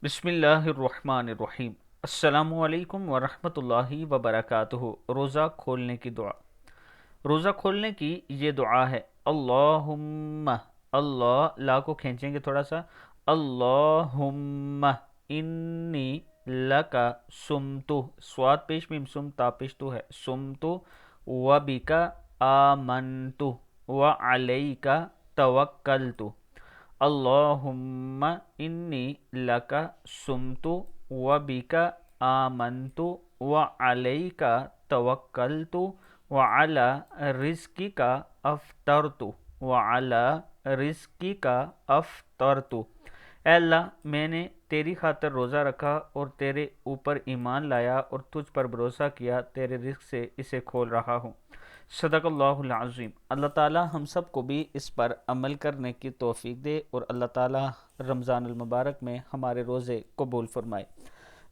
बिस्मिल्लाहिर्रहमानिर्रहीम। अस्सलामु अलैकुम वरहमतुल्लाहि वबरकातुहु। रोज़ा खोलने की दुआ। रोज़ा खोलने की ये दुआ है, अल्लाहुम्मा, अल्लाह ला को खींचेंगे थोड़ा सा, अल्लाहुम्मा इन्नी लका सुमतु, स्वाद पेश मीम सुम ता पेश तु है, सुमतु व बिका आमनतु व अलैका तवक्कलतु। अल्लाहुम्मा इन्नी लका सुमतु व बिका आमनतु व अलैका तवक्कलतु व अला रिज़्क़िका अफ़्तरतु व अला रिज़्क़िका अफ़्तरतु। ऐ अल्लाह, मैंने तेरी खातर रोज़ा रखा और तेरे ऊपर ईमान लाया और तुझ पर भरोसा किया, तेरे रिज़्क़ से इसे खोल रहा हूँ। सदक़ल्लाहुल अज़ीम। अल्लाह ताला हम सब को भी इस पर अमल करने की तौफीक दे और अल्लाह ताला रमज़ानुल मुबारक में हमारे रोज़े कबूल फरमाए।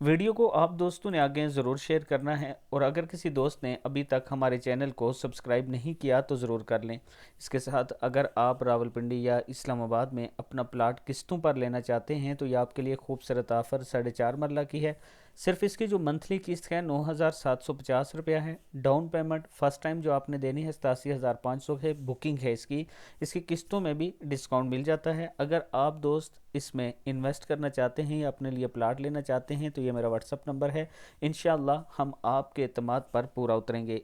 वीडियो को आप दोस्तों ने आगे ज़रूर शेयर करना है, और अगर किसी दोस्त ने अभी तक हमारे चैनल को सब्सक्राइब नहीं किया तो ज़रूर कर लें। इसके साथ अगर आप रावलपिंडी या इस्लामाबाद में अपना प्लाट किस्तों पर लेना चाहते हैं तो ये आपके लिए खूबसूरत ऑफ़र 4.5 मरला की है। सिर्फ इसकी जो मंथली किस्त है 9,750 रुपया है। डाउन पेमेंट फ़र्स्ट टाइम जो आपने देनी है 87,500 है। बुकिंग है इसकी किस्तों में भी डिस्काउंट मिल जाता है। अगर आप दोस्त इसमें इन्वेस्ट करना चाहते हैं या अपने लिए प्लाट लेना चाहते हैं तो ये मेरा व्हाट्सअप नंबर है। इंशाअल्लाह हम आपके एतमाद पर पूरा उतरेंगे।